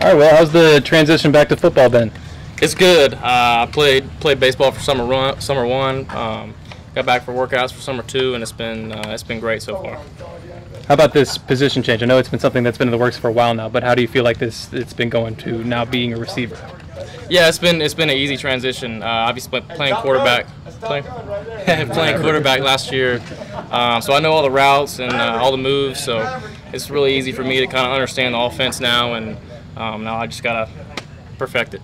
All right, well, how's the transition back to football been? It's good. I played baseball for summer one. Got back for workouts for summer two, and it's been great so far. How about this position change? I know it's been something that's been in the works for a while now, but how do you feel like it's been going to now being a receiver? Yeah, it's been an easy transition. Obviously playing quarterback last year, so I know all the routes and all the moves. So it's really easy for me to kind of understand the offense now, and now I just gotta perfect it.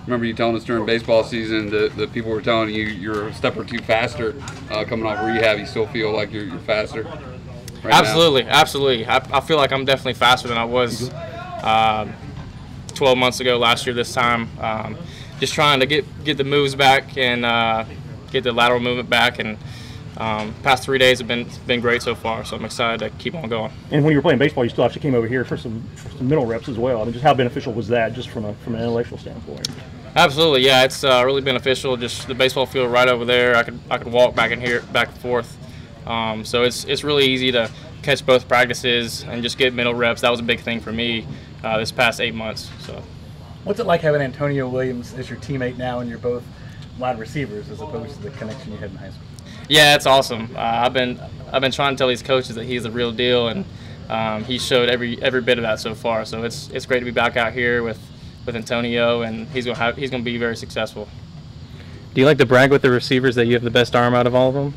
Remember you telling us during baseball season that the people were telling you you're a step or two faster coming off rehab. You still feel like you're faster? Right Absolutely, now? absolutely. I feel like I'm definitely faster than I was 12 months ago last year this time. Just trying to get the moves back and get the lateral movement back, and past 3 days have been great so far, so I'm excited to keep on going. And when you were playing baseball, you still actually came over here for some middle reps as well. I mean, just how beneficial was that, just from an intellectual standpoint? Absolutely, yeah, it's really beneficial. Just the baseball field right over there. I could walk back in here, back and forth. So it's really easy to catch both practices and just get middle reps. That was a big thing for me this past 8 months. So, what's it like having Antonio Williams as your teammate now, and you're both wide receivers as opposed to the connection you had in high school? Yeah, it's awesome. I've been trying to tell these coaches that he's the real deal, and he showed every bit of that so far. So it's great to be back out here with Antonio, and he's gonna be very successful. Do you like to brag with the receivers that you have the best arm out of all of them?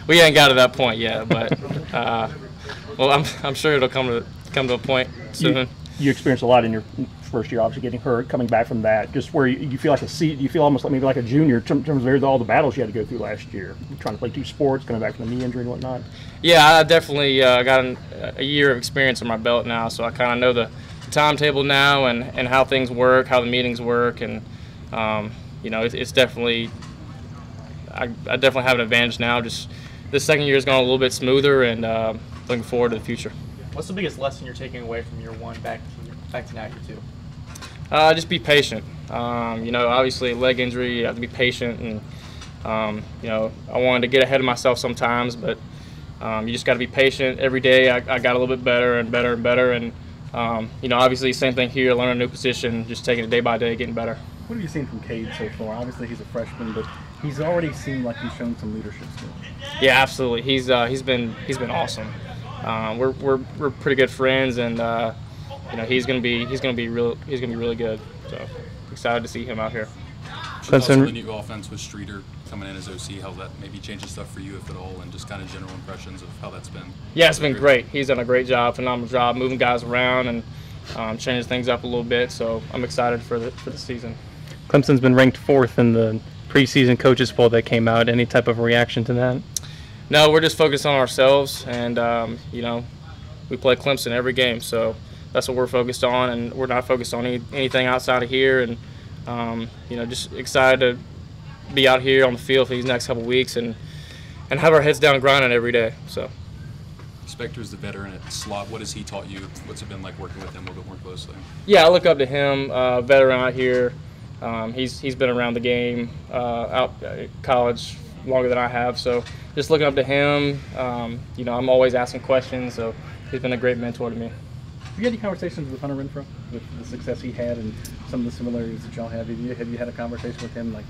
We ain't got to that point yet, but well, I'm sure it'll come to a point soon. You experienced a lot in your first year, obviously getting hurt, coming back from that. Just where you feel like you feel almost like maybe like a junior in terms of all the battles you had to go through last year, trying to play two sports, coming back from the knee injury and whatnot. Yeah, I definitely got a year of experience on my belt now, so I kind of know the timetable now and how things work, how the meetings work, and it's definitely I definitely have an advantage now. Just this second year has gone a little bit smoother, and looking forward to the future. What's the biggest lesson you're taking away from year one back to now year two? Just be patient. Obviously leg injury, you have to be patient, and I wanted to get ahead of myself sometimes, but you just got to be patient. Every day I got a little bit better and better and better, and obviously same thing here, learn a new position, just taking it day by day, getting better. What have you seen from Cade so far? Obviously he's a freshman, but he's already seemed like he's shown some leadership skills. Yeah, absolutely. He's been awesome. We're pretty good friends, and he's gonna be really good. So excited to see him out here. Clemson, the new offense with Streeter coming in as OC, how's that maybe changing stuff for you, if at all, and just kind of general impressions of how that's been? Yeah, it's been great. He's done a great job, phenomenal job, moving guys around and changing things up a little bit. So I'm excited for the season. Clemson's been ranked 4th in the preseason coaches poll that came out. Any type of reaction to that? No, we're just focused on ourselves, and we play Clemson every game, so that's what we're focused on, and we're not focused on anything outside of here. And just excited to be out here on the field for these next couple weeks and have our heads down grinding every day. So. Spector's the veteran at slot. What has he taught you? What's it been like working with him a little bit more closely? Yeah, I look up to him, veteran out here. He's been around the game out at college longer than I have, so just looking up to him. I'm always asking questions, so he's been a great mentor to me. Have you had any conversations with Hunter Renfrow, with the success he had and some of the similarities that y'all have? Have you had a conversation with him, like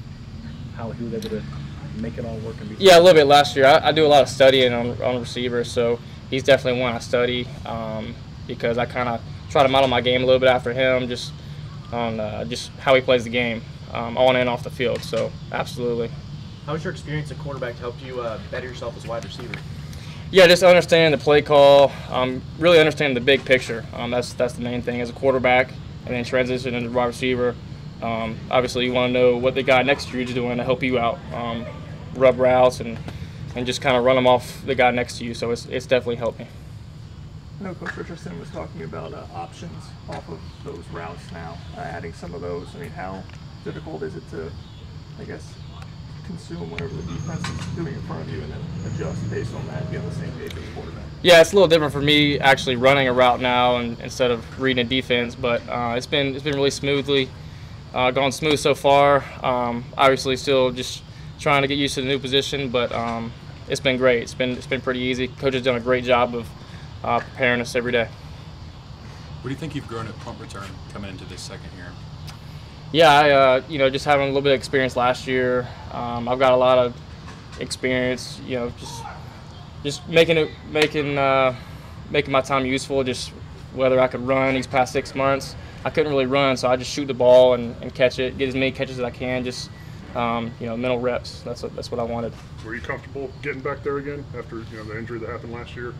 how he was able to make it all work? Yeah, a little bit last year. I do a lot of studying on receivers, so he's definitely one I study because I kind of try to model my game a little bit after him, just on just how he plays the game on and off the field. So absolutely. How was your experience at quarterback to help you better yourself as a wide receiver? Yeah, just understanding the play call, really understanding the big picture. That's the main thing as a quarterback, and then transition into wide receiver. Obviously, you want to know what the guy next to you is doing to help you out, rub routes, and just kind of run them off the guy next to you. So it's definitely helped me. I know Coach Richardson was talking about options off of those routes now, adding some of those. I mean, how difficult is it to, I guess, consume whatever the defense is doing in front of you and then adjust based on that and be on the same page as the quarterback? Yeah, it's a little different for me actually running a route now instead of reading a defense, but it's been really smoothly gone smooth so far. Obviously, still just trying to get used to the new position, but it's been great. It's been pretty easy. Coach has done a great job of preparing us every day. What do you think you've grown at punt return coming into this second year? Yeah, just having a little bit of experience last year. I've got a lot of experience, just making my time useful. Just whether I could run these past 6 months, I couldn't really run, so I just shoot the ball and catch it, get as many catches as I can. Just mental reps. That's what I wanted. Were you comfortable getting back there again after the injury that happened last year?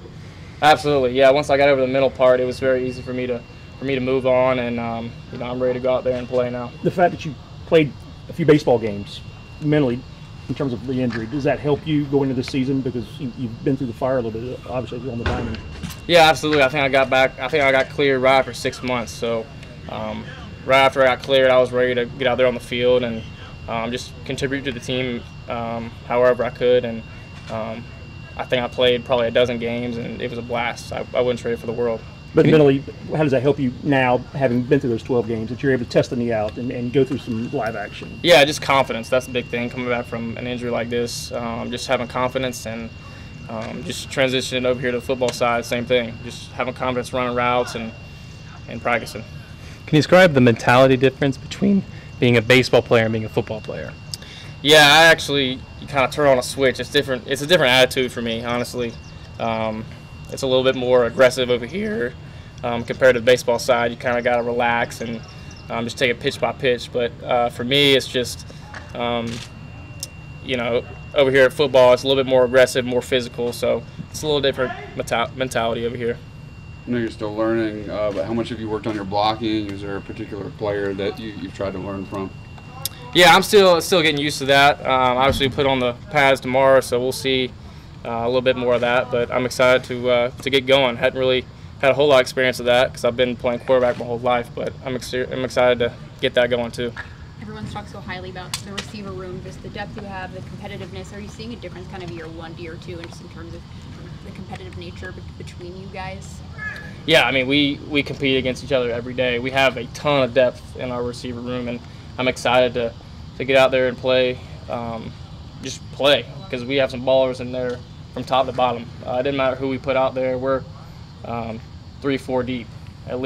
Absolutely, yeah. Once I got over the mental part, it was very easy for me to move on, and I'm ready to go out there and play now. The fact that you played a few baseball games mentally, in terms of the injury, does that help you go into the season because you've been through the fire a little bit, obviously on the diamond? Yeah, absolutely. I think I got cleared right after 6 months. So right after I got cleared, I was ready to get out there on the field and just contribute to the team however I could. And I think I played probably a dozen games, and it was a blast. I wouldn't trade it for the world. But mentally, how does that help you now, having been through those 12 games, that you're able to test the knee out and go through some live action? Yeah, just confidence. That's the big thing coming back from an injury like this. Just having confidence and just transitioning over here to the football side, same thing. Just having confidence running routes and practicing. Can you describe the mentality difference between being a baseball player and being a football player? Yeah, I actually kind of turn on a switch. It's different. It's a different attitude for me, honestly. It's a little bit more aggressive over here compared to the baseball side. You kind of got to relax and just take it pitch by pitch. But for me, it's just, over here at football, it's a little bit more aggressive, more physical. So it's a little different mentality over here. I know you're still learning, but how much have you worked on your blocking? Is there a particular player that you've tried to learn from? Yeah, I'm still getting used to that. Obviously, put on the pads tomorrow, so we'll see a little bit more of that. But I'm excited to get going. Hadn't really had a whole lot of experience of that because I've been playing quarterback my whole life. But I'm excited to get that going too. Everyone's talked so highly about the receiver room, just the depth you have, the competitiveness. Are you seeing a difference kind of year one to year two, and just in terms of the competitive nature between you guys? Yeah, I mean, we compete against each other every day. We have a ton of depth in our receiver room, and I'm excited to get out there and play, just play, because we have some ballers in there from top to bottom. It didn't matter who we put out there. We're 3-4 deep at least.